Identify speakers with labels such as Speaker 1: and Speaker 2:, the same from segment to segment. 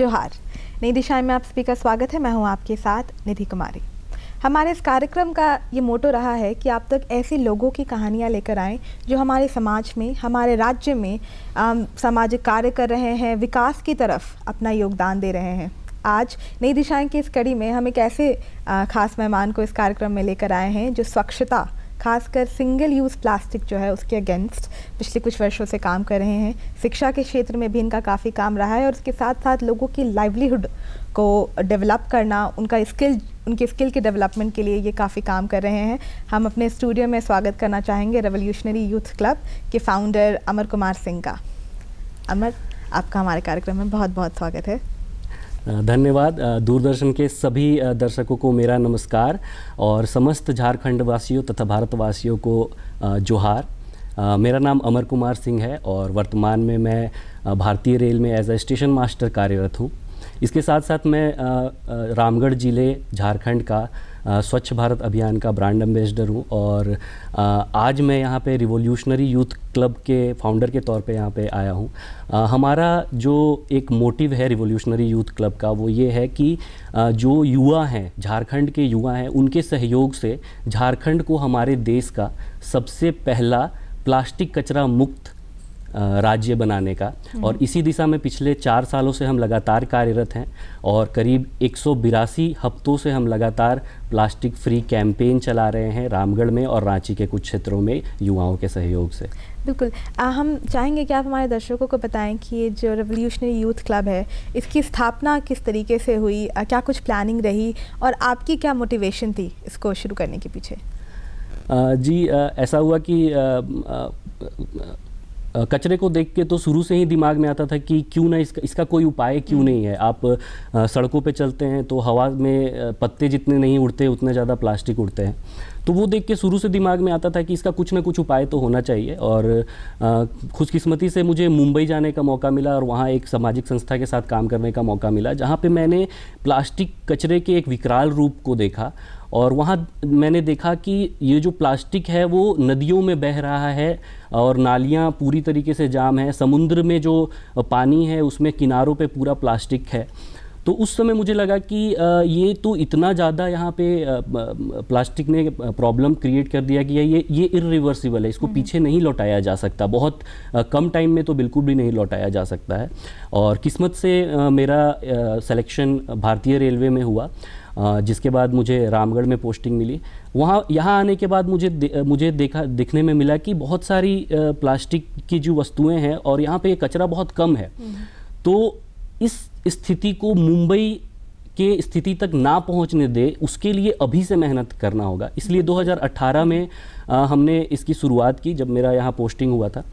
Speaker 1: जोहार। नई दिशाएं में आप सभी का स्वागत है। मैं हूं आपके साथ निधि कुमारी। हमारे इस कार्यक्रम का ये मोटो रहा है कि आप तक ऐसे लोगों की कहानियां लेकर आएं जो हमारे समाज में, हमारे राज्य में सामाजिक कार्य कर रहे हैं, विकास की तरफ अपना योगदान दे रहे हैं। आज नई दिशाएं की इस कड़ी में हम एक ऐसे खास मेहमान को इस कार्यक्रम में लेकर आए हैं जो स्वच्छता, खासकर सिंगल यूज़ प्लास्टिक जो है उसके अगेंस्ट पिछले कुछ वर्षों से काम कर रहे हैं। शिक्षा के क्षेत्र में भी इनका काफ़ी काम रहा है और उसके साथ साथ लोगों की लाइवलीहुड को डेवलप करना, उनके स्किल के डेवलपमेंट के लिए ये काफ़ी काम कर रहे हैं। हम अपने स्टूडियो में स्वागत करना चाहेंगे रेवोल्यूशनरी यूथ क्लब के फाउंडर अमर कुमार सिंह का। अमर, आपका हमारे कार्यक्रम में बहुत बहुत स्वागत है।
Speaker 2: धन्यवाद। दूरदर्शन के सभी दर्शकों को मेरा नमस्कार और समस्त झारखंड वासियों तथा भारतवासियों को जोहार। मेरा नाम अमर कुमार सिंह है और वर्तमान में मैं भारतीय रेल में एज ए स्टेशन मास्टर कार्यरत हूँ। इसके साथ साथ मैं रामगढ़ जिले झारखंड का स्वच्छ भारत अभियान का ब्रांड एम्बेसडर हूँ और आज मैं यहाँ पे रिवोल्यूशनरी यूथ क्लब के फाउंडर के तौर पे यहाँ पे आया हूँ। हमारा जो एक मोटिव है रिवोल्यूशनरी यूथ क्लब का वो ये है कि जो युवा हैं, झारखंड के युवा हैं, उनके सहयोग से झारखंड को हमारे देश का सबसे पहला प्लास्टिक कचरा मुक्त राज्य बनाने का, और इसी दिशा में पिछले 4 सालों से हम लगातार कार्यरत हैं और करीब 182 हफ्तों से हम लगातार प्लास्टिक फ्री कैंपेन चला रहे हैं रामगढ़ में और रांची के कुछ क्षेत्रों में युवाओं के सहयोग से।
Speaker 1: बिल्कुल। हम चाहेंगे कि आप हमारे दर्शकों को बताएं कि ये जो रेवोल्यूशनरी यूथ क्लब है इसकी स्थापना किस तरीके से हुई, क्या कुछ प्लानिंग रही और आपकी क्या मोटिवेशन थी इसको शुरू करने के पीछे?
Speaker 2: जी, ऐसा हुआ कि कचरे को देख के तो शुरू से ही दिमाग में आता था कि क्यों ना इसका कोई उपाय क्यों नहीं है। आप सड़कों पे चलते हैं तो हवा में पत्ते जितने नहीं उड़ते उतने ज़्यादा प्लास्टिक उड़ते हैं, तो वो देख के शुरू से दिमाग में आता था कि इसका कुछ ना कुछ उपाय तो होना चाहिए। और खुशकिस्मती से मुझे मुंबई जाने का मौका मिला और वहाँ एक सामाजिक संस्था के साथ काम करने का मौका मिला जहाँ पे मैंने प्लास्टिक कचरे के एक विकराल रूप को देखा। और वहाँ मैंने देखा कि ये जो प्लास्टिक है वो नदियों में बह रहा है और नालियाँ पूरी तरीके से जाम है, समुद्र में जो पानी है उसमें किनारों पे पूरा प्लास्टिक है। तो उस समय मुझे लगा कि ये तो इतना ज़्यादा यहाँ पे प्लास्टिक ने प्रॉब्लम क्रिएट कर दिया कि ये इरिवर्सिबल है, इसको पीछे नहीं लौटाया जा सकता, बहुत कम टाइम में तो बिल्कुल भी नहीं लौटाया जा सकता है। और किस्मत से मेरा सिलेक्शन भारतीय रेलवे में हुआ, जिसके बाद मुझे रामगढ़ में पोस्टिंग मिली। यहाँ आने के बाद मुझे दिखने में मिला कि बहुत सारी प्लास्टिक की जो वस्तुएं हैं और यहाँ पे कचरा बहुत कम है। तो इस स्थिति को मुंबई के स्थिति तक ना पहुँचने दे, उसके लिए अभी से मेहनत करना होगा। इसलिए 2018 में हमने इसकी शुरुआत की, जब मेरा यहाँ पोस्टिंग हुआ था।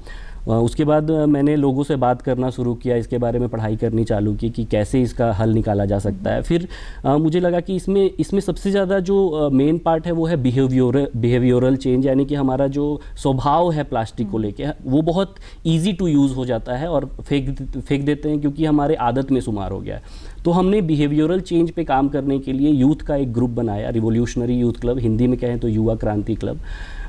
Speaker 2: उसके बाद मैंने लोगों से बात करना शुरू किया, इसके बारे में पढ़ाई करनी चालू की कि कैसे इसका हल निकाला जा सकता है। फिर मुझे लगा कि इसमें सबसे ज़्यादा जो मेन पार्ट है वो है बिहेवियरल चेंज, यानी कि हमारा जो स्वभाव है प्लास्टिक को लेके वो बहुत ईजी टू यूज़ हो जाता है और फेंक देते हैं क्योंकि हमारे आदत में शुमार हो गया है। तो हमने बिहेवियरल चेंज पे काम करने के लिए यूथ का एक ग्रुप बनाया, रिवोल्यूशनरी यूथ क्लब, हिंदी में कहें तो युवा क्रांति क्लब,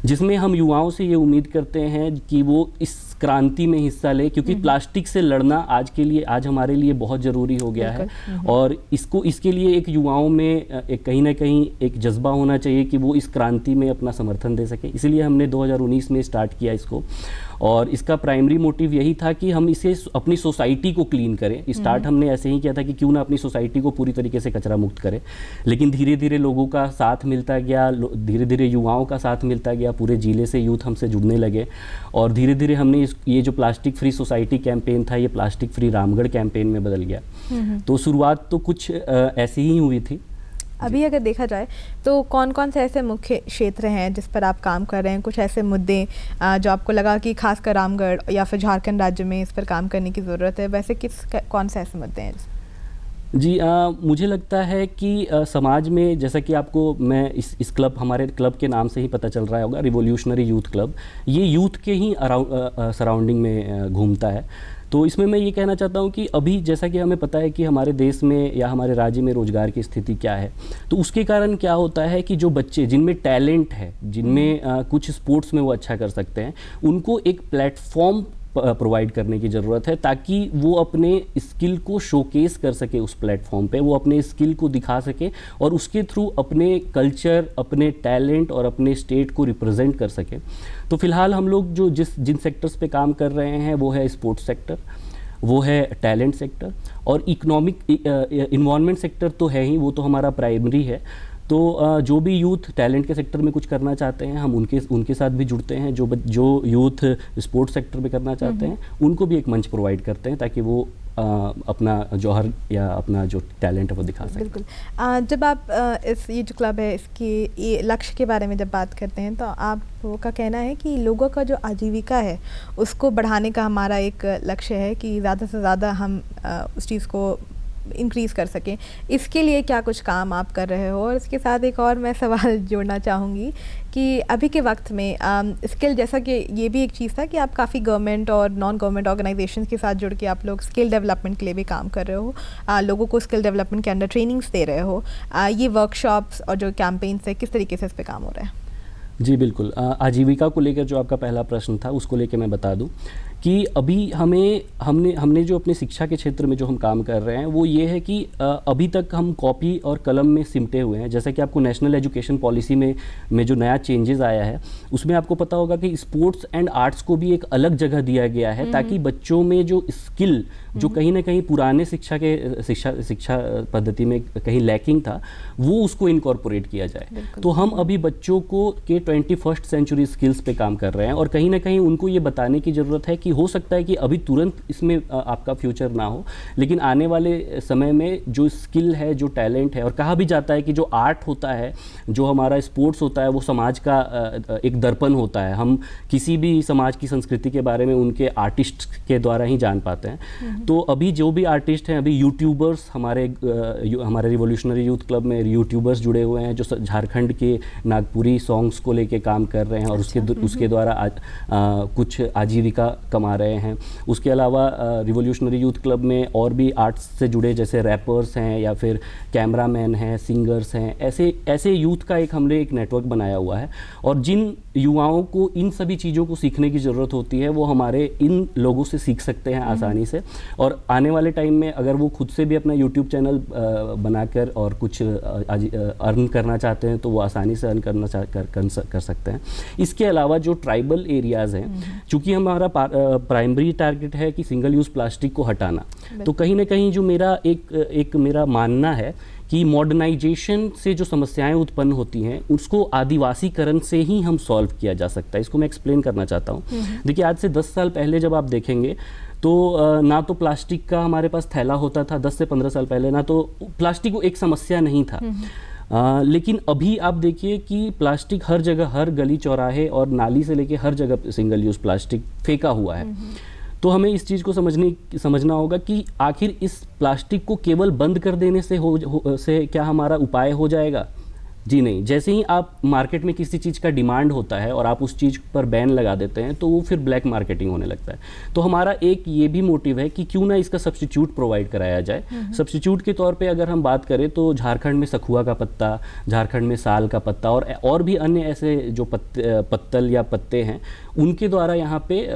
Speaker 2: जिसमें हम युवाओं से ये उम्मीद करते हैं कि वो इस क्रांति में हिस्सा ले, क्योंकि प्लास्टिक से लड़ना आज हमारे लिए बहुत ज़रूरी हो गया है। और इसके लिए एक युवाओं में एक कहीं ना कहीं एक जज्बा होना चाहिए कि वो इस क्रांति में अपना समर्थन दे सके। इसीलिए हमने 2019 में स्टार्ट किया इसको, और इसका प्राइमरी मोटिव यही था कि हम इसे अपनी सोसाइटी को क्लीन करें। स्टार्ट हमने ऐसे ही किया था कि क्यों ना अपनी सोसाइटी को पूरी तरीके से कचरा मुक्त करें, लेकिन धीरे धीरे लोगों का साथ मिलता गया, धीरे धीरे युवाओं का साथ मिलता गया, पूरे जिले से यूथ हमसे जुड़ने लगे और धीरे धीरे हमने ये जो प्लास्टिक फ्री सोसाइटी कैंपेन था ये प्लास्टिक फ्री रामगढ़ कैंपेन में बदल गया। तो शुरुआत तो कुछ ऐसी ही हुई थी।
Speaker 1: अभी अगर देखा जाए तो कौन कौन से ऐसे मुख्य क्षेत्र हैं जिस पर आप काम कर रहे हैं, कुछ ऐसे मुद्दे जो आपको लगा कि खासकर रामगढ़ या फिर झारखंड राज्य में इस पर काम करने की ज़रूरत है, वैसे कौन से ऐसे मुद्दे हैं?
Speaker 2: जी, मुझे लगता है कि समाज में, जैसा कि आपको मैं इस क्लब, हमारे क्लब के नाम से ही पता चल रहा होगा, रिवोल्यूशनरी यूथ क्लब, ये यूथ के ही सराउंडिंग में घूमता है। तो इसमें मैं ये कहना चाहता हूँ कि अभी जैसा कि हमें पता है कि हमारे देश में या हमारे राज्य में रोज़गार की स्थिति क्या है, तो उसके कारण क्या होता है कि जो बच्चे जिनमें टैलेंट है, जिनमें कुछ स्पोर्ट्स में वो अच्छा कर सकते हैं, उनको एक प्लेटफॉर्म प्रोवाइड करने की ज़रूरत है, ताकि वो अपने स्किल को शोकेस कर सके उस प्लेटफॉर्म पे, वो अपने स्किल को दिखा सके और उसके थ्रू अपने कल्चर, अपने टैलेंट और अपने स्टेट को रिप्रेजेंट कर सके। तो फिलहाल हम लोग जो जिन सेक्टर्स पे काम कर रहे हैं वो है स्पोर्ट्स सेक्टर, वो है टैलेंट सेक्टर और इकोनॉमिक इन्वायरमेंट सेक्टर तो है ही, वो तो हमारा प्राइमरी है। तो जो भी यूथ टैलेंट के सेक्टर में कुछ करना चाहते हैं हम उनके साथ भी जुड़ते हैं। जो यूथ स्पोर्ट्स सेक्टर में करना चाहते हैं उनको भी एक मंच प्रोवाइड करते हैं ताकि वो अपना जौहर या अपना जो टैलेंट है वो दिखा सकें।
Speaker 1: बिल्कुल। जब आप ये जो क्लब है इसकी ये लक्ष्य के बारे में जब बात करते हैं तो आपका कहना है कि लोगों का जो आजीविका है उसको बढ़ाने का हमारा एक लक्ष्य है कि ज़्यादा से ज़्यादा हम उस चीज़ को इंक्रीज़ कर सकें। इसके लिए क्या कुछ काम आप कर रहे हो? और इसके साथ एक और मैं सवाल जोड़ना चाहूँगी कि अभी के वक्त में स्किल, जैसा कि ये भी एक चीज़ था कि आप काफ़ी गवर्नमेंट और नॉन गवर्नमेंट ऑर्गेनाइजेशंस के साथ जुड़ के आप लोग स्किल डेवलपमेंट के लिए भी काम कर रहे हो, लोगों को स्किल डेवलपमेंट के अंडर ट्रेनिंग्स दे रहे हो। ये वर्कशॉप्स और जो कैंपेन्स है किस तरीके से इस पर काम हो रहा है?
Speaker 2: जी बिल्कुल। आजीविका को लेकर जो आपका पहला प्रश्न था उसको लेकर मैं बता दूं कि अभी हमने जो अपने शिक्षा के क्षेत्र में जो हम काम कर रहे हैं वो ये है कि अभी तक हम कॉपी और कलम में सिमटे हुए हैं। जैसा कि आपको नेशनल एजुकेशन पॉलिसी में जो नया चेंजेस आया है उसमें आपको पता होगा कि स्पोर्ट्स एंड आर्ट्स को भी एक अलग जगह दिया गया है ताकि बच्चों में जो स्किल जो कहीं ना कहीं पुराने शिक्षा पद्धति में कहीं लैकिंग था वो उसको इनकॉर्पोरेट किया जाए। तो हम अभी बच्चों को के 21st सेंचुरी स्किल्स पे काम कर रहे हैं और कहीं ना कहीं उनको ये बताने की ज़रूरत है कि हो सकता है कि अभी तुरंत इसमें आपका फ्यूचर ना हो, लेकिन आने वाले समय में जो स्किल है, जो टैलेंट है, और कहा भी जाता है कि जो आर्ट होता है, जो हमारा स्पोर्ट्स होता है, वो समाज का एक दर्पण होता है। हम किसी भी समाज की संस्कृति के बारे में उनके आर्टिस्ट के द्वारा ही जान पाते हैं। तो अभी जो भी आर्टिस्ट हैं, अभी यूट्यूबर्स हमारे रिवोल्यूशनरी यूथ क्लब में यूट्यूबर्स जुड़े हुए हैं जो झारखंड के नागपुरी सॉन्ग्स को लेके काम कर रहे हैं और उसके द्वारा कुछ आजीविका कमा रहे हैं। उसके अलावा रिवोल्यूशनरी यूथ क्लब में और भी आर्ट्स से जुड़े जैसे रैपर्स हैं या फिर कैमरामैन हैं, सिंगर्स हैं, ऐसे यूथ का हमने एक नेटवर्क बनाया हुआ है। और जिन युवाओं को इन सभी चीज़ों को सीखने की ज़रूरत होती है वो हमारे इन लोगों से सीख सकते हैं आसानी से। और आने वाले टाइम में अगर वो खुद से भी अपना यूट्यूब चैनल बनाकर और कुछ अर्न करना चाहते हैं तो वो आसानी से अर्न कर सकते हैं। इसके अलावा जो ट्राइबल एरियाज़ हैं, चूँकि हमारा प्राइमरी टारगेट है कि सिंगल यूज़ प्लास्टिक को हटाना, तो कहीं ना कहीं जो मेरा मानना है कि मॉडर्नाइजेशन से जो समस्याएं उत्पन्न होती हैं उसको आदिवासीकरण से ही हम सॉल्व किया जा सकता है। इसको मैं एक्सप्लेन करना चाहता हूँ। देखिए, आज से 10 साल पहले जब आप देखेंगे तो ना तो प्लास्टिक का हमारे पास थैला होता था। 10 से 15 साल पहले ना तो प्लास्टिक को एक समस्या नहीं था। लेकिन अभी आप देखिए कि प्लास्टिक हर जगह, हर गली चौराहे और नाली से लेके हर जगह सिंगल यूज़ प्लास्टिक फेंका हुआ है। तो हमें इस चीज़ को समझना होगा कि आखिर इस प्लास्टिक को केवल बंद कर देने से क्या हमारा उपाय हो जाएगा? जी नहीं। जैसे ही आप मार्केट में किसी चीज़ का डिमांड होता है और आप उस चीज़ पर बैन लगा देते हैं तो वो फिर ब्लैक मार्केटिंग होने लगता है। तो हमारा एक ये भी मोटिव है कि क्यों ना इसका सब्स्टिट्यूट प्रोवाइड कराया जाए। सब्स्टिट्यूट के तौर पे अगर हम बात करें तो झारखंड में सखुआ का पत्ता, झारखंड में साल का पत्ता और भी अन्य ऐसे जो पत्तल या पत्ते हैं उनके द्वारा यहाँ पे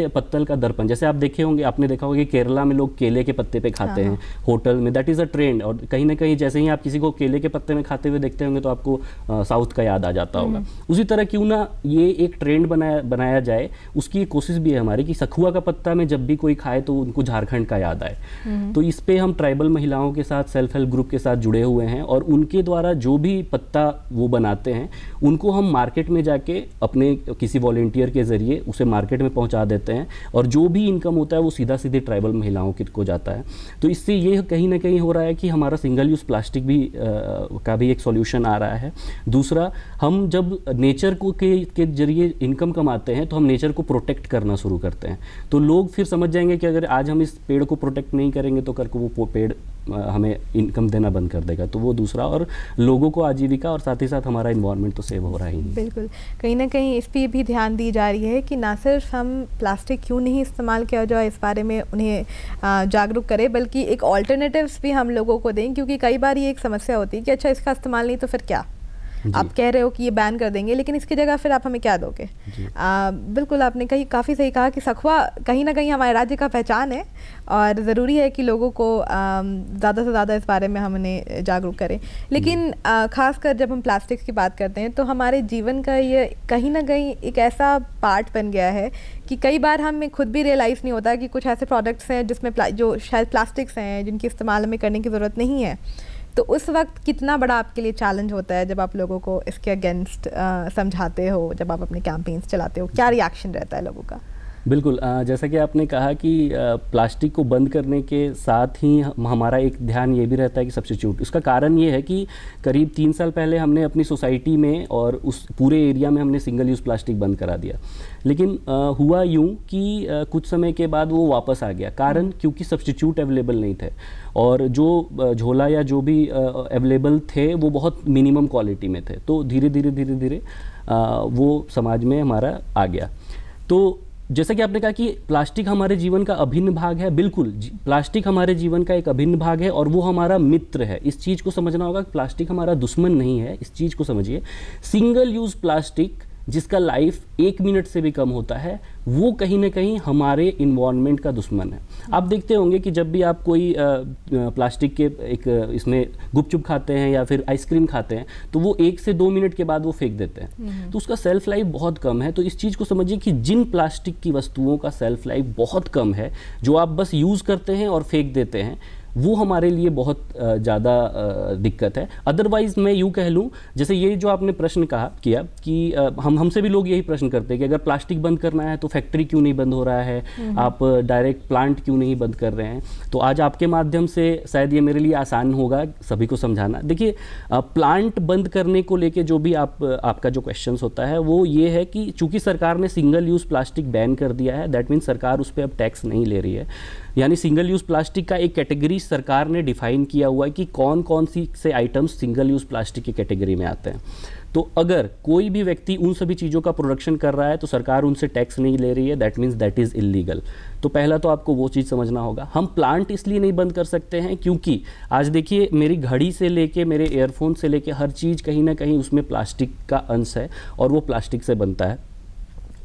Speaker 2: पत्तल का दर्पण, जैसे आप देखे होंगे, आपने देखा होगा कि केरला में लोग केले के पत्ते पे खाते हैं होटल में। That is a trend. और कहीं ना कहीं जैसे ही आप किसी को केले के पत्ते में खाते हुए देखते होंगे तो आपको साउथ का याद आ जाता होगा। उसी तरह क्यों ना ये एक ट्रेंड बनाया जाए, उसकी कोशिश भी है हमारी कि सखुआ का पत्ता में जब भी कोई खाए तो उनको झारखंड का याद आए। तो इस पे हम ट्राइबल महिलाओं के साथ, सेल्फ हेल्प ग्रुप के साथ जुड़े हुए हैं और उनके द्वारा जो भी पत्ता वो बनाते हैं उनको हम मार्केट में जाके अपने किसी वॉलंटियर के जरिए उसे मार्केट में पहुंचा देते हैं और जो भी इनकम होता है वो सीधा सीधे ट्राइबल महिलाओं को जाता है। तो इससे ये कहीं ना कहीं हो रहा है कि हमारा सिंगल यूज़ प्लास्टिक भी का भी एक सॉल्यूशन आ रहा है। दूसरा, हम जब नेचर को के जरिए इनकम कमाते हैं तो हम नेचर को प्रोटेक्ट करना शुरू करते हैं। तो लोग फिर समझ जाएंगे कि अगर आज हम इस पेड़ को प्रोटेक्ट नहीं करेंगे तो कल को वो पेड़ हमें इनकम देना बंद कर देगा। तो वो दूसरा, और लोगों को आजीविका और साथ ही साथ हमारा इन्वायरमेंट तो सेव हो रहा ही नहीं।
Speaker 1: बिल्कुल, कहीं ना कहीं इस पर भी ध्यान दी जा रही है कि ना सिर्फ हम प्लास्टिक क्यों नहीं इस्तेमाल किया जाए इस बारे में उन्हें जागरूक करें, बल्कि एक ऑल्टरनेटिव्स भी हम लोगों को दें, क्योंकि कई बार ये एक समस्या होती है कि अच्छा इसका इस्तेमाल नहीं तो फिर क्या, आप कह रहे हो कि ये बैन कर देंगे, लेकिन इसकी जगह फिर आप हमें क्या दोगे? बिल्कुल आपने काफ़ी सही कहा कि सखुआ कहीं ना कहीं हमारे राज्य का पहचान है और ज़रूरी है कि लोगों को ज़्यादा से ज़्यादा इस बारे में हम उन्हें जागरूक करें। लेकिन ख़ासकर जब हम प्लास्टिक्स की बात करते हैं तो हमारे जीवन का ये कहीं ना कहीं एक ऐसा पार्ट बन गया है कि कई बार हमें खुद भी रियलाइज़ नहीं होता कि कुछ ऐसे प्रोडक्ट्स हैं जिसमें जो शायद प्लास्टिक्स हैं जिनकी इस्तेमाल हमें करने की ज़रूरत नहीं है। तो उस वक्त कितना बड़ा आपके लिए चैलेंज होता है जब आप लोगों को इसके अगेंस्ट समझाते हो, जब आप अपने कैंपेन्स चलाते हो, क्या रिएक्शन रहता है लोगों का?
Speaker 2: बिल्कुल, जैसा कि आपने कहा कि प्लास्टिक को बंद करने के साथ ही हमारा एक ध्यान ये भी रहता है कि सब्स्टिट्यूट। उसका कारण ये है कि करीब 3 साल पहले हमने अपनी सोसाइटी में और उस पूरे एरिया में हमने सिंगल यूज़ प्लास्टिक बंद करा दिया। लेकिन हुआ यूँ कि कुछ समय के बाद वो वापस आ गया। कारण क्योंकि सब्स्टिट्यूट अवेलेबल नहीं थे और जो झोला या जो भी अवेलेबल थे वो बहुत मिनिमम क्वालिटी में थे। तो धीरे धीरे वो समाज में हमारा आ गया। तो जैसा कि आपने कहा कि प्लास्टिक हमारे जीवन का अभिन्न भाग है, बिल्कुल प्लास्टिक हमारे जीवन का एक अभिन्न भाग है और वो हमारा मित्र है। इस चीज़ को समझना होगा कि प्लास्टिक हमारा दुश्मन नहीं है, इस चीज़ को समझिए। सिंगल यूज़ प्लास्टिक जिसका लाइफ 1 मिनट से भी कम होता है वो कहीं ना कहीं हमारे इन्वायरमेंट का दुश्मन है। आप देखते होंगे कि जब भी आप कोई प्लास्टिक के एक इसमें गुपचुप खाते हैं या फिर आइसक्रीम खाते हैं तो वो 1 से 2 मिनट के बाद वो फेंक देते हैं। तो उसका सेल्फ लाइफ बहुत कम है। तो इस चीज़ को समझिए कि जिन प्लास्टिक की वस्तुओं का सेल्फ लाइफ बहुत कम है, जो आप बस यूज़ करते हैं और फेंक देते हैं, वो हमारे लिए बहुत ज़्यादा दिक्कत है। अदरवाइज़ मैं यूँ कह लूँ, जैसे ये जो आपने प्रश्न किया कि हमसे भी लोग यही प्रश्न करते हैं कि अगर प्लास्टिक बंद करना है तो फैक्ट्री क्यों नहीं बंद हो रहा है, आप डायरेक्ट प्लांट क्यों नहीं बंद कर रहे हैं। तो आज आपके माध्यम से शायद ये मेरे लिए आसान होगा सभी को समझाना। देखिए, प्लांट बंद करने को लेके जो भी आपका जो क्वेश्चन होता है वो ये है कि चूँकि सरकार ने सिंगल यूज़ प्लास्टिक बैन कर दिया है, दैट मीन्स सरकार उस पर अब टैक्स नहीं ले रही है। यानी सिंगल यूज़ प्लास्टिक का एक कैटेगरी सरकार ने डिफाइन किया हुआ है कि कौन कौन सी से आइटम्स सिंगल यूज़ प्लास्टिक की कैटेगरी में आते हैं। तो अगर कोई भी व्यक्ति उन सभी चीज़ों का प्रोडक्शन कर रहा है तो सरकार उनसे टैक्स नहीं ले रही है, that means that is illegal. तो पहला तो आपको वो चीज़ समझना होगा। हम प्लांट इसलिए नहीं बंद कर सकते हैं क्योंकि आज देखिए, मेरी घड़ी से लेके मेरे एयरफोन से लेके हर चीज़ कहीं ना कहीं उसमें प्लास्टिक का अंश है और वो प्लास्टिक से बनता है।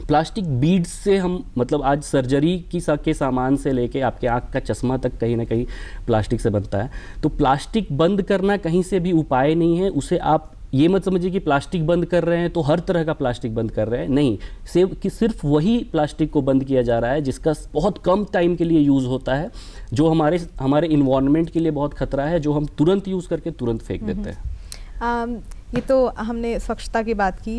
Speaker 2: प्लास्टिक बीड्स से हम मतलब आज सर्जरी के सामान से लेके आपके आँख का चश्मा तक कहीं ना कहीं प्लास्टिक से बनता है। तो प्लास्टिक बंद करना कहीं से भी उपाय नहीं है। उसे आप ये मत समझिए कि प्लास्टिक बंद कर रहे हैं तो हर तरह का प्लास्टिक बंद कर रहे हैं, नहीं। सिर्फ वही प्लास्टिक को बंद किया जा रहा है जिसका बहुत कम टाइम के लिए यूज़ होता है, जो हमारे इन्वायरमेंट के लिए बहुत खतरा है, जो हम तुरंत यूज़ करके तुरंत फेंक देते हैं।
Speaker 1: ये तो हमने स्वच्छता की बात की।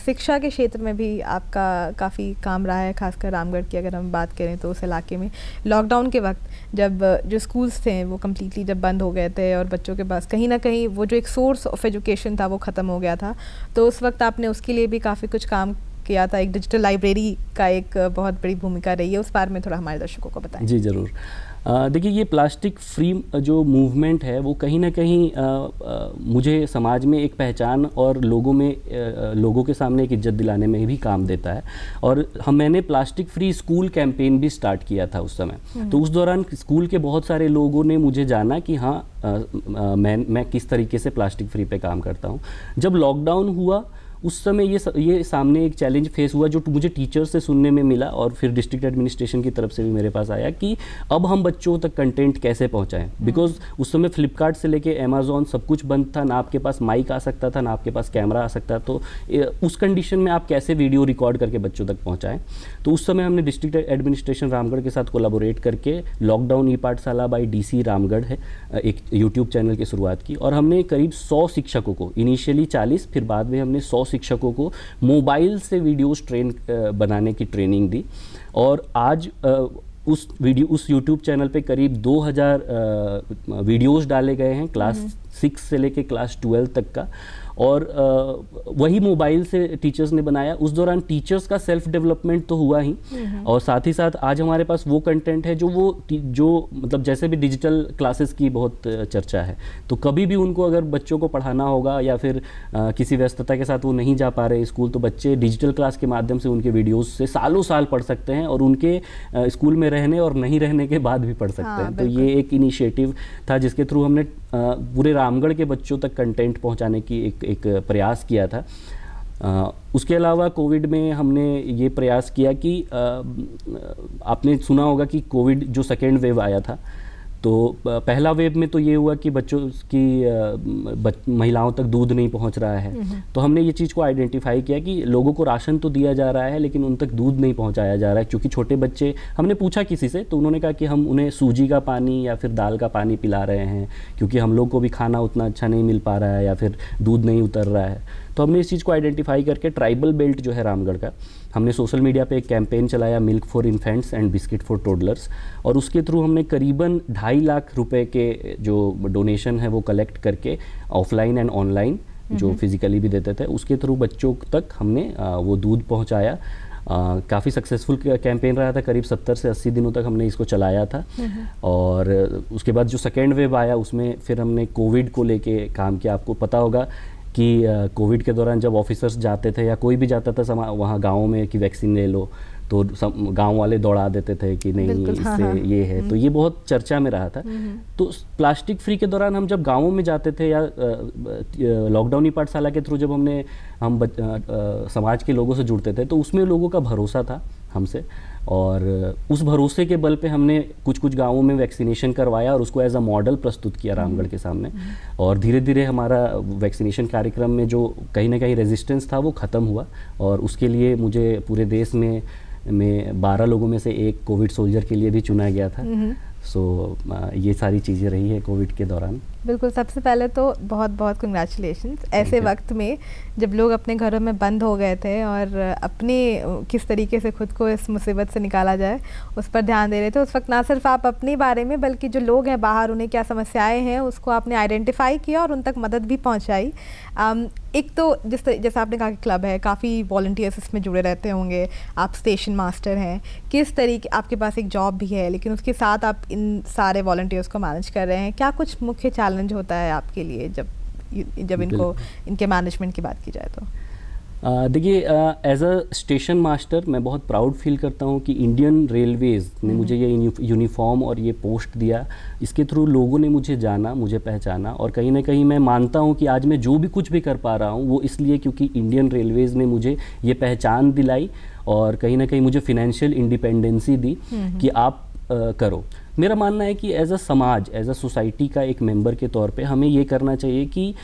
Speaker 1: शिक्षा के क्षेत्र में भी आपका काफ़ी काम रहा है, खासकर रामगढ़ की अगर हम बात करें तो उस इलाके में लॉकडाउन के वक्त जब जो स्कूल्स थे वो कम्प्लीटली जब बंद हो गए थे और बच्चों के पास कहीं ना कहीं वो जो एक सोर्स ऑफ एजुकेशन था वो ख़त्म हो गया था, तो उस वक्त आपने उसके लिए भी काफ़ी कुछ काम किया था। एक डिजिटल लाइब्रेरी का एक बहुत बड़ी भूमिका रही है, उस बारे में थोड़ा हमारे दर्शकों को बताएं।
Speaker 2: जी ज़रूर। देखिए, ये प्लास्टिक फ्री जो मूवमेंट है वो कहीं ना कहीं मुझे समाज में एक पहचान और लोगों के सामने एक इज्जत दिलाने में भी काम देता है। और मैंने प्लास्टिक फ्री स्कूल कैंपेन भी स्टार्ट किया था उस समय। तो उस दौरान स्कूल के बहुत सारे लोगों ने मुझे जाना कि हाँ, मैं किस तरीके से प्लास्टिक फ्री पे काम करता हूँ। जब लॉकडाउन हुआ उस समय ये सामने एक चैलेंज फेस हुआ जो मुझे टीचर से सुनने में मिला और फिर डिस्ट्रिक्ट एडमिनिस्ट्रेशन की तरफ से भी मेरे पास आया कि अब हम बच्चों तक कंटेंट कैसे पहुंचाएं। बिकॉज उस समय फ्लिपकार्ट से लेके अमेज़ॉन सब कुछ बंद था, ना आपके पास माइक आ सकता था, ना आपके पास कैमरा आ सकता। तो उस कंडीशन में आप कैसे वीडियो रिकॉर्ड करके बच्चों तक पहुँचाएँ। तो उस समय हमने डिस्ट्रिक्ट एडमिनिस्ट्रेशन रामगढ़ के साथ कोलैबोरेट करके लॉकडाउन ई पाठशाला बाय DC रामगढ़ है एक यूट्यूब चैनल की शुरुआत की और हमने करीब 100 शिक्षकों को, इनिशियली 40, फिर बाद में हमने 100 शिक्षकों को मोबाइल से वीडियोस बनाने की ट्रेनिंग दी। और आज उस यूट्यूब चैनल पे करीब 2000 वीडियोस डाले गए हैं क्लास 6 से लेके क्लास 12 तक का। और वही मोबाइल से टीचर्स ने बनाया। उस दौरान टीचर्स का सेल्फ डेवलपमेंट तो हुआ ही, और साथ ही साथ आज हमारे पास वो कंटेंट है जो मतलब जैसे भी डिजिटल क्लासेस की बहुत चर्चा है, तो कभी भी उनको अगर बच्चों को पढ़ाना होगा या फिर किसी व्यस्तता के साथ वो नहीं जा पा रहे स्कूल, तो बच्चे डिजिटल क्लास के माध्यम से उनके वीडियोस से सालों साल पढ़ सकते हैं और उनके स्कूल में रहने और नहीं रहने के बाद भी पढ़ सकते हैं। तो ये एक इनिशिएटिव था जिसके थ्रू हमने पूरे रामगढ़ के बच्चों तक कंटेंट पहुंचाने की एक प्रयास किया था। उसके अलावा कोविड में हमने ये प्रयास किया कि आपने सुना होगा कि कोविड जो सेकेंड वेव आया था, तो पहला वेव में तो ये हुआ कि बच्चों की महिलाओं तक दूध नहीं पहुंच रहा है। तो हमने ये चीज़ को आइडेंटिफाई किया कि लोगों को राशन तो दिया जा रहा है लेकिन उन तक दूध नहीं पहुंचाया जा रहा है, क्योंकि छोटे बच्चे, हमने पूछा किसी से तो उन्होंने कहा कि हम उन्हें सूजी का पानी या फिर दाल का पानी पिला रहे हैं, क्योंकि हम लोग को भी खाना उतना अच्छा नहीं मिल पा रहा है या फिर दूध नहीं उतर रहा है। तो हमने इस चीज़ को आइडेंटिफाई करके ट्राइबल बेल्ट जो है रामगढ़ का, हमने सोशल मीडिया पे एक कैंपेन चलाया, milk for infants and biscuit for toddlers, और उसके थ्रू हमने करीबन 2.5 लाख रुपए के जो डोनेशन है वो कलेक्ट करके ऑफलाइन एंड ऑनलाइन, जो फिजिकली भी देते थे, उसके थ्रू बच्चों तक हमने वो दूध पहुंचाया। काफ़ी सक्सेसफुल कैंपेन रहा था, करीब 70 से 80 दिनों तक हमने इसको चलाया था। और उसके बाद जो सेकेंड वेव आया उसमें फिर हमने कोविड को लेके काम किया। आपको पता होगा कि कोविड के दौरान जब ऑफिसर्स जाते थे या कोई भी जाता था वहाँ गाँव में कि वैक्सीन ले लो, तो गांव वाले दौड़ा देते थे कि नहीं इससे ये है, तो ये बहुत चर्चा में रहा था। तो प्लास्टिक फ्री के दौरान हम जब गांवों में जाते थे या लॉकडाउन पाठशाला के थ्रू जब हम समाज के लोगों से जुड़ते थे, तो उसमें लोगों का भरोसा था हमसे, और उस भरोसे के बल पे हमने कुछ गांवों में वैक्सीनेशन करवाया और उसको एज अ मॉडल प्रस्तुत किया रामगढ़ के सामने। और धीरे धीरे हमारा वैक्सीनेशन कार्यक्रम में जो कहीं ना कहीं रेजिस्टेंस था वो ख़त्म हुआ, और उसके लिए मुझे पूरे देश में 12 लोगों में से एक कोविड सोल्जर के लिए भी चुना गया था। सो ये सारी चीज़ें रही है कोविड के दौरान।
Speaker 1: बिल्कुल, सबसे पहले तो बहुत बहुत कंग्रेचुलेशंस। ऐसे वक्त में जब लोग अपने घरों में बंद हो गए थे और अपने किस तरीके से खुद को इस मुसीबत से निकाला जाए उस पर ध्यान दे रहे थे, उस वक्त ना सिर्फ आप अपने बारे में बल्कि जो लोग हैं बाहर, उन्हें क्या समस्याएं हैं उसको आपने आइडेंटिफाई किया और उन तक मदद भी पहुंचाई। एक तो जैसा आपने कहा कि क्लब है, काफ़ी वॉलंटियर्स इसमें जुड़े रहते होंगे, आप स्टेशन मास्टर हैं, किस तरीके, आपके पास एक जॉब भी है लेकिन उसके साथ आप इन सारे वॉलंटियर्स को मैनेज कर रहे हैं, क्या कुछ मुख्य चैलेंज होता है आपके लिए जब इनके मैनेजमेंट की बात की जाए तो?
Speaker 2: देखिए, एज अ स्टेशन मास्टर मैं बहुत प्राउड फील करता हूँ कि इंडियन रेलवेज़ ने मुझे ये यूनिफॉर्म और ये पोस्ट दिया। इसके थ्रू लोगों ने मुझे जाना, मुझे पहचाना, और कहीं ना कहीं मैं मानता हूँ कि आज मैं जो भी कुछ भी कर पा रहा हूँ वो इसलिए क्योंकि इंडियन रेलवेज़ ने मुझे ये पहचान दिलाई और कहीं ना कहीं मुझे फिनेंशियल इंडिपेंडेंसी दी कि आप करो। मेरा मानना है कि एज अ समाज, एज अ सोसाइटी का एक मेंबर के तौर पे हमें ये करना चाहिए कि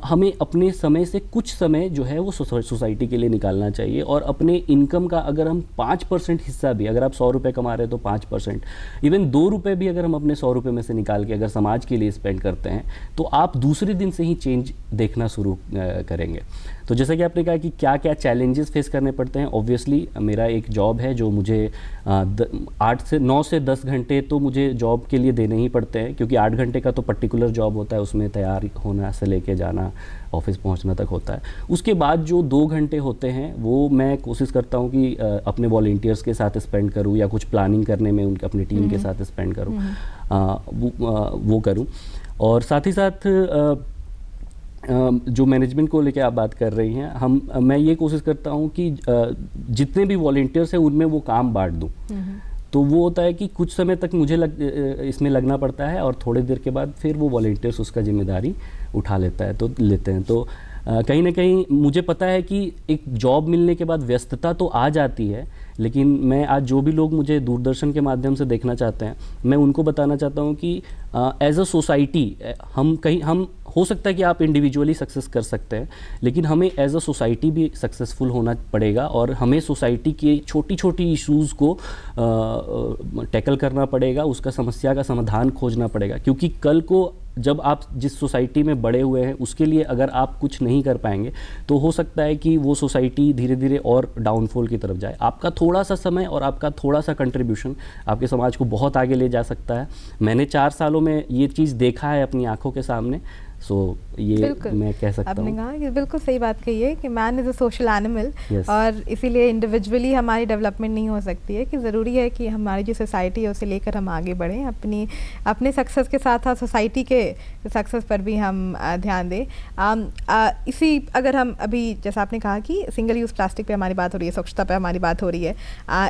Speaker 2: हमें अपने समय से कुछ समय जो है वो सोसाइटी के लिए निकालना चाहिए, और अपने इनकम का अगर हम 5% हिस्सा भी, अगर आप 100 रुपये कमा रहे हैं तो 5%, इवन 2 रुपये भी अगर हम अपने 100 रुपये में से निकाल के अगर समाज के लिए स्पेंड करते हैं तो आप दूसरे दिन से ही चेंज देखना शुरू करेंगे। तो जैसा कि आपने कहा कि क्या क्या चैलेंजेस फेस करने पड़ते हैं, ऑब्वियसली मेरा एक जॉब है जो मुझे 9 से 10 घंटे तो मुझे जॉब के लिए देने ही पड़ते हैं, क्योंकि 8 घंटे का तो पर्टिकुलर जॉब होता है, उसमें तैयार होना से लेके जाना, ऑफिस पहुंचना तक होता है। उसके बाद जो 2 घंटे होते हैं वो मैं कोशिश करता हूं कि अपने वॉलंटियर्स के साथ स्पेंड करूं या कुछ प्लानिंग करने में उनके अपनी टीम के साथ स्पेंड करूं, वो करूं। और साथ ही साथ जो मैनेजमेंट को लेके आप बात कर रही हैं, मैं ये कोशिश करता हूँ कि जितने भी वॉलंटियर्स हैं उनमें वो काम बांट दूँ। तो वो होता है कि कुछ समय तक मुझे इसमें लगना पड़ता है और थोड़ी देर के बाद फिर वो वॉलंटियर्स उसका जिम्मेदारी उठा लेते हैं। तो कहीं ना कहीं मुझे पता है कि एक जॉब मिलने के बाद व्यस्तता तो आ जाती है, लेकिन मैं आज जो भी लोग मुझे दूरदर्शन के माध्यम से देखना चाहते हैं, मैं उनको बताना चाहता हूँ कि एज अ सोसाइटी हम हो सकता है कि आप इंडिविजुअली सक्सेस कर सकते हैं, लेकिन हमें एज अ सोसाइटी भी सक्सेसफुल होना पड़ेगा और हमें सोसाइटी की छोटी छोटी इश्यूज़ को टैकल करना पड़ेगा, उसका समस्या का समाधान खोजना पड़ेगा। क्योंकि कल को जब आप जिस सोसाइटी में बड़े हुए हैं उसके लिए अगर आप कुछ नहीं कर पाएंगे तो हो सकता है कि वो सोसाइटी धीरे धीरे और डाउनफॉल की तरफ जाए। आपका थोड़ा सा समय और आपका थोड़ा सा कंट्रीब्यूशन आपके समाज को बहुत आगे ले जा सकता है। मैंने 4 सालों में ये चीज़ देखा है अपनी आंखों के सामने। सो ये मैं कह सकता
Speaker 1: आपने
Speaker 2: हूँ।
Speaker 1: कहा कि बिल्कुल सही बात कही है कि man is a social animal,
Speaker 2: Yes.
Speaker 1: और इसीलिए इंडिविजुअली हमारी डेवलपमेंट नहीं हो सकती है, कि ज़रूरी है कि हमारी जो सोसाइटी है उसे लेकर हम आगे बढ़ें, अपने सक्सेस के साथ साथ सोसाइटी के सक्सेस पर भी हम ध्यान दें। इसी अगर हम अभी जैसा आपने कहा कि सिंगल यूज़ प्लास्टिक पे हमारी बात हो रही है, स्वच्छता पे हमारी बात हो रही है,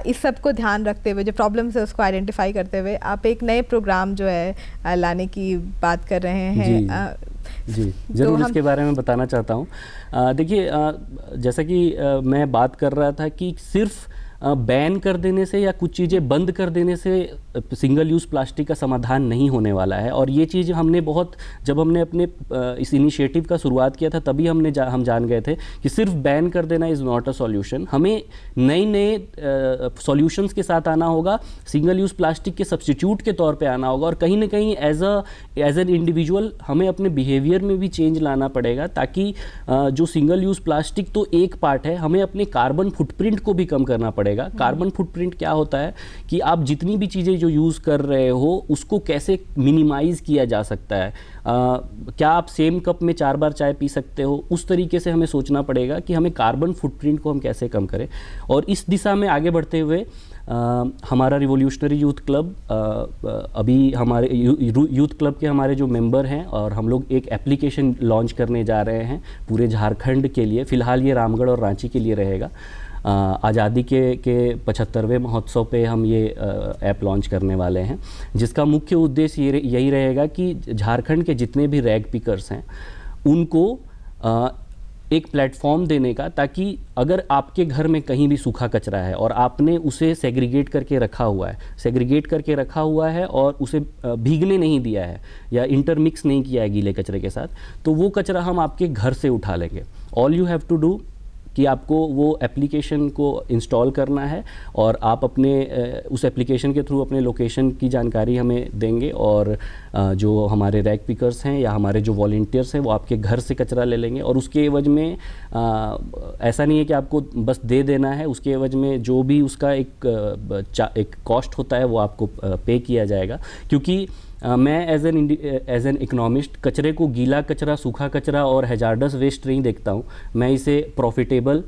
Speaker 1: इस सब को ध्यान रखते हुए, जो प्रॉब्लम्स है उसको आइडेंटिफाई करते हुए आप एक नए प्रोग्राम जो है लाने की बात कर रहे हैं।
Speaker 2: जी ज़रूर, इसके बारे में बताना चाहता हूँ। देखिए, जैसा कि मैं बात कर रहा था कि सिर्फ बैन कर देने से या कुछ चीज़ें बंद कर देने से सिंगल यूज़ प्लास्टिक का समाधान नहीं होने वाला है। और ये चीज़ हमने जब हमने अपने इस इनिशिएटिव का शुरुआत किया था तभी हम जान गए थे कि सिर्फ बैन कर देना इज़ नॉट अ सॉल्यूशन। हमें नए सॉल्यूशंस के साथ आना होगा, सिंगल यूज़ प्लास्टिक के सब्स्टिट्यूट के तौर पे आना होगा, और कहीं ना कहीं एज एन इंडिविजुअल हमें अपने बिहेवियर में भी चेंज लाना पड़ेगा, ताकि जो सिंगल यूज़ प्लास्टिक तो एक पार्ट है, हमें अपने कार्बन फुटप्रिंट को भी कम करना पड़ेगा। कार्बन फुटप्रिंट क्या होता है कि आप जितनी भी चीज़ें जो यूज़ कर रहे हो उसको कैसे मिनिमाइज किया जा सकता है। क्या आप सेम कप में 4 बार चाय पी सकते हो, उस तरीके से हमें सोचना पड़ेगा कि हमें कार्बन फुटप्रिंट को हम कैसे कम करें। और इस दिशा में आगे बढ़ते हुए हमारा रिवोल्यूशनरी यूथ क्लब, अभी हमारे यूथ क्लब के हमारे जो मेंबर हैं, और हम लोग एक एप्लीकेशन लॉन्च करने जा रहे हैं पूरे झारखंड के लिए। फ़िलहाल ये रामगढ़ और रांची के लिए रहेगा। आज़ादी के 75वें महोत्सव पे हम ये ऐप लॉन्च करने वाले हैं, जिसका मुख्य उद्देश्य यही रहेगा कि झारखंड के जितने भी रैग पिकर्स हैं उनको एक प्लेटफॉर्म देने का, ताकि अगर आपके घर में कहीं भी सूखा कचरा है और आपने उसे सेग्रीगेट करके रखा हुआ है और उसे भीगने नहीं दिया है या इंटरमिक्स नहीं किया है गीले कचरे के साथ, तो वो कचरा हम आपके घर से उठा लेंगे। All you have to do कि आपको वो एप्लीकेशन को इंस्टॉल करना है, और आप अपने उस एप्लीकेशन के थ्रू अपने लोकेशन की जानकारी हमें देंगे, और जो हमारे रैग पिकर्स हैं या हमारे जो वॉलंटियर्स हैं वो आपके घर से कचरा ले लेंगे। और उसके एवज में ऐसा नहीं है कि आपको बस दे देना है, उसके एवज में जो भी उसका एक कॉस्ट होता है वो आपको पे किया जाएगा। क्योंकि मैं एज एन इकोनॉमिस्ट कचरे को गीला कचरा, सूखा कचरा और हैजार्डस वेस्ट नहीं देखता हूँ, मैं इसे प्रॉफिटेबल,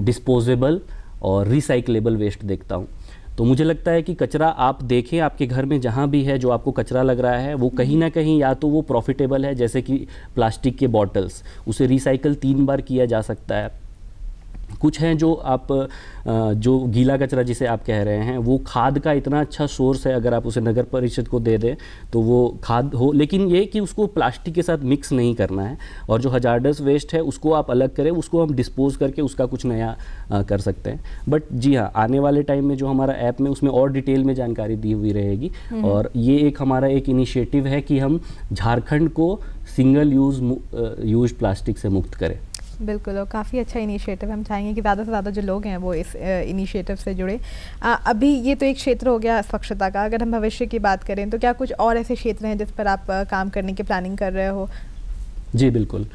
Speaker 2: डिस्पोजेबल और रिसाइकलेबल वेस्ट देखता हूँ। तो मुझे लगता है कि कचरा आप देखें आपके घर में जहाँ भी है, जो आपको कचरा लग रहा है वो कहीं ना कहीं या तो वो प्रॉफिटेबल है, जैसे कि प्लास्टिक के बॉटल्स, उसे रिसाइकल 3 बार किया जा सकता है। कुछ हैं जो आप जो गीला कचरा जिसे आप कह रहे हैं वो खाद का इतना अच्छा सोर्स है, अगर आप उसे नगर परिषद को दे दें तो वो खाद हो, लेकिन ये कि उसको प्लास्टिक के साथ मिक्स नहीं करना है। और जो हजार्डस वेस्ट है उसको आप अलग करें, उसको हम डिस्पोज करके उसका कुछ नया कर सकते हैं। बट जी हाँ, आने वाले टाइम में जो हमारा ऐप में उसमें और डिटेल में जानकारी दी हुई रहेगी। और ये एक हमारा एक इनिशिएटिव है कि हम झारखंड को सिंगल यूज प्लास्टिक से मुक्त करें।
Speaker 1: बिल्कुल, और काफ़ी अच्छा इनिशिएटिव है। हम चाहेंगे कि ज़्यादा से ज़्यादा जो लोग हैं वो इस इनिशिएटिव से जुड़े। अभी ये तो एक क्षेत्र हो गया स्वच्छता का। अगर हम भविष्य की बात करें तो क्या कुछ और ऐसे क्षेत्र हैं जिस पर आप काम करने की प्लानिंग कर रहे हो?
Speaker 2: जी बिल्कुल,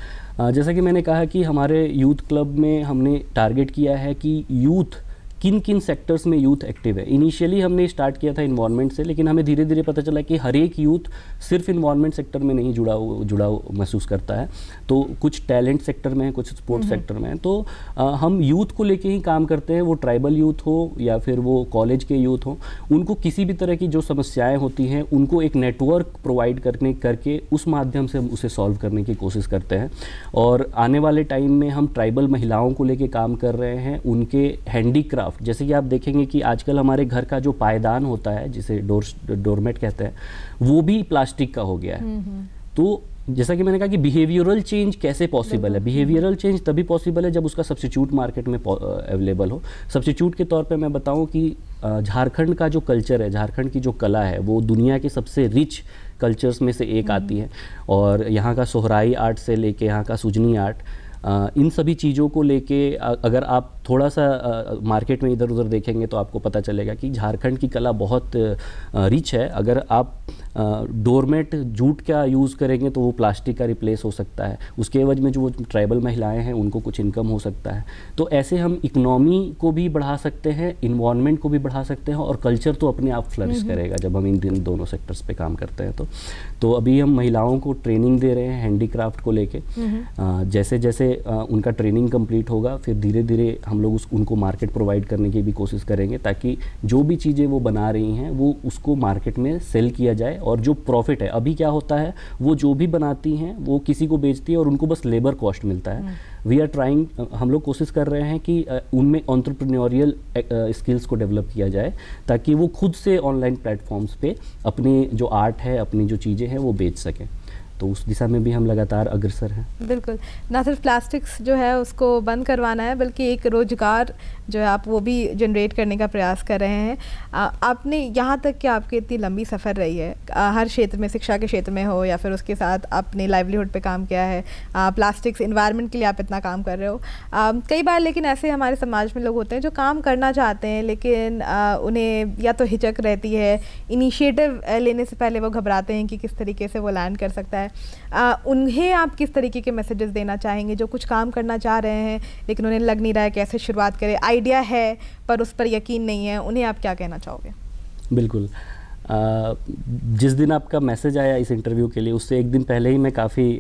Speaker 2: जैसा कि मैंने कहा कि हमारे यूथ क्लब में हमने टारगेट किया है कि यूथ किन किन सेक्टर्स में यूथ एक्टिव है। इनिशियली हमने स्टार्ट किया था इन्वायरमेंट से, लेकिन हमें धीरे धीरे पता चला कि हर एक यूथ सिर्फ इन्वायरमेंट सेक्टर में नहीं जुड़ा महसूस करता है। तो कुछ टैलेंट सेक्टर में है, कुछ स्पोर्ट्स सेक्टर में है। तो हम यूथ को लेके ही काम करते हैं, वो ट्राइबल यूथ हो या फिर वो कॉलेज के यूथ हो। उनको किसी भी तरह की जो समस्याएँ होती हैं उनको एक नेटवर्क प्रोवाइड करके उस माध्यम से हम उसे सॉल्व करने की कोशिश करते हैं। और आने वाले टाइम में हम ट्राइबल महिलाओं को लेके काम कर रहे हैं, उनके हैंडीक्राफ्ट, जैसे कि आप देखेंगे कि आजकल हमारे घर का जो पायदान होता है जिसे डोरमेट कहते हैं, वो भी प्लास्टिक का हो गया है। तो जैसा कि मैंने कहा कि बिहेवियरल चेंज कैसे पॉसिबल है, बिहेवियरल चेंज तभी पॉसिबल है जब उसका सब्स्टिट्यूट मार्केट में अवेलेबल हो। सब्स्टिट्यूट के तौर पे मैं बताऊं कि झारखंड का जो कल्चर है, झारखंड की जो कला है, वो दुनिया के सबसे रिच कल्चर्स में से एक आती है। और यहाँ का सोहराई आर्ट से लेके यहाँ का सुजनी आर्ट, इन सभी चीज़ों को लेके अगर आप थोड़ा सा मार्केट में इधर उधर देखेंगे तो आपको पता चलेगा कि झारखंड की कला बहुत रिच है। अगर आप डोरमेट जूट का यूज़ करेंगे तो वो प्लास्टिक का रिप्लेस हो सकता है, उसके एवज में जो वो ट्राइबल महिलाएं हैं उनको कुछ इनकम हो सकता है। तो ऐसे हम इकोनॉमी को भी बढ़ा सकते हैं, इन्वायरमेंट को भी बढ़ा सकते हैं, और कल्चर तो अपने आप फ्लरिश करेगा जब हम इन दोनों सेक्टर्स पे काम करते हैं। तो अभी हम महिलाओं को ट्रेनिंग दे रहे हैं हैंडीक्राफ्ट को लेके। जैसे जैसे उनका ट्रेनिंग कंप्लीट होगा फिर धीरे धीरे हम लोग उनको मार्केट प्रोवाइड करने की भी कोशिश करेंगे, ताकि जो भी चीज़ें वो बना रही हैं वो उसको मार्केट में सेल किया जाए, और जो प्रॉफिट है, अभी क्या होता है वो जो भी बनाती हैं वो किसी को बेचती है और उनको बस लेबर कॉस्ट मिलता है। वी आर ट्राइंग, हम लोग कोशिश कर रहे हैं कि उनमें एंटरप्रेन्योरियल स्किल्स को डेवलप किया जाए, ताकि वो खुद से ऑनलाइन प्लेटफॉर्म्स पे अपनी जो आर्ट है, अपनी जो चीज़ें हैं वो बेच सकें। तो उस दिशा में भी हम लगातार अग्रसर हैं।
Speaker 1: बिल्कुल, ना सिर्फ प्लास्टिक्स जो है उसको बंद करवाना है, बल्कि एक रोजगार जो है आप वो भी जनरेट करने का प्रयास कर रहे हैं। आपने यहाँ तक कि आपकी इतनी लंबी सफ़र रही है, हर क्षेत्र में, शिक्षा के क्षेत्र में हो या फिर उसके साथ अपने लाइवलीहुड पे काम किया है, प्लास्टिक्स इन्वायरमेंट के लिए आप इतना काम कर रहे हो। कई बार लेकिन ऐसे हमारे समाज में लोग होते हैं जो काम करना चाहते हैं लेकिन उन्हें या तो हिचक रहती है, इनिशिएटिव लेने से पहले वो घबराते हैं कि किस तरीके से वो लैंड कर सकता है। उन्हें आप किस तरीके के मैसेजेस देना चाहेंगे जो कुछ काम करना चाह रहे हैं लेकिन उन्हें लग नहीं रहा है कैसे शुरुआत करें, आइडिया है पर उस पर यकीन नहीं है, उन्हें आप क्या कहना चाहोगे?
Speaker 2: बिल्कुल, जिस दिन आपका मैसेज आया इस इंटरव्यू के लिए उससे एक दिन पहले ही मैं काफ़ी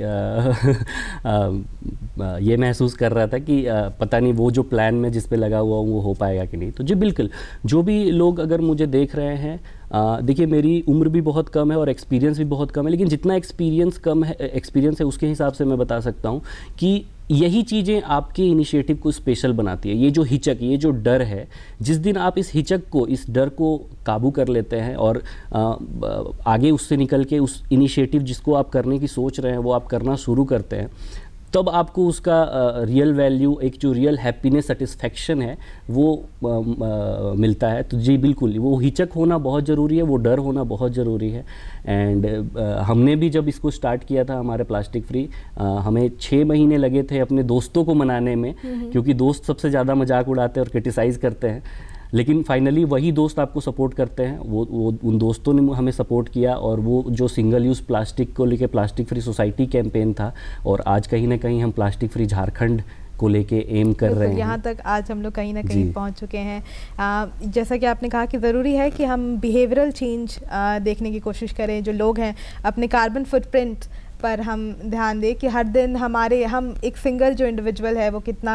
Speaker 2: ये महसूस कर रहा था कि पता नहीं वो जो प्लान में जिस पे लगा हुआ हूँ वो हो पाएगा कि नहीं। तो जी बिल्कुल, जो भी लोग अगर मुझे देख रहे हैं, देखिए मेरी उम्र भी बहुत कम है और एक्सपीरियंस भी बहुत कम है, लेकिन जितना एक्सपीरियंस है उसके हिसाब से मैं बता सकता हूँ कि यही चीज़ें आपके इनिशिएटिव को स्पेशल बनाती है। ये जो हिचक, ये जो डर है, जिस दिन आप इस हिचक को, इस डर को काबू कर लेते हैं और आगे उससे निकल के उस इनिशिएटिव जिसको आप करने की सोच रहे हैं वो आप करना शुरू करते हैं, तब आपको उसका रियल वैल्यू, एक जो रियल हैप्पीनेस, सेटिस्फैक्शन है वो मिलता है। तो जी बिल्कुल, वो हिचक होना बहुत ज़रूरी है, वो डर होना बहुत ज़रूरी है। एंड हमने भी जब इसको स्टार्ट किया था हमारे प्लास्टिक फ्री, हमें 6 महीने लगे थे अपने दोस्तों को मनाने में, क्योंकि दोस्त सबसे ज़्यादा मजाक उड़ाते हैं और क्रिटिसाइज़ करते हैं, लेकिन फाइनली वही दोस्त आपको सपोर्ट करते हैं। वो उन दोस्तों ने हमें सपोर्ट किया, और वो जो सिंगल यूज़ प्लास्टिक को लेके प्लास्टिक फ्री सोसाइटी कैंपेन था, और आज कहीं ना कहीं हम प्लास्टिक फ्री झारखंड को लेके एम कर रहे हैं।
Speaker 1: यहाँ तक आज हम लोग कहीं ना कहीं पहुँच चुके हैं। जैसा कि आपने कहा कि ज़रूरी है कि हम बिहेवियरल चेंज देखने की कोशिश करें, जो लोग हैं अपने कार्बन फुटप्रिंट पर हम ध्यान दें कि हर दिन हम एक सिंगल जो इंडिविजुअल है वो कितना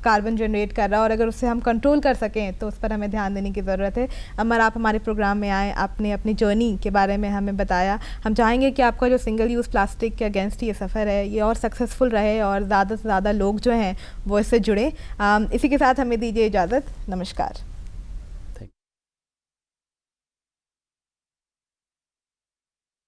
Speaker 1: कार्बन जनरेट कर रहा है, और अगर उससे हम कंट्रोल कर सकें तो उस पर हमें ध्यान देने की ज़रूरत है। अमर, आप हमारे प्रोग्राम में आए, आपने अपनी जर्नी के बारे में हमें बताया। हम चाहेंगे कि आपका जो सिंगल यूज़ प्लास्टिक के अगेंस्ट ये सफ़र है ये और सक्सेसफुल रहे और ज़्यादा से ज़्यादा लोग जो हैं वो इससे जुड़े। इसी के साथ हमें दीजिए इजाज़त। नमस्कार।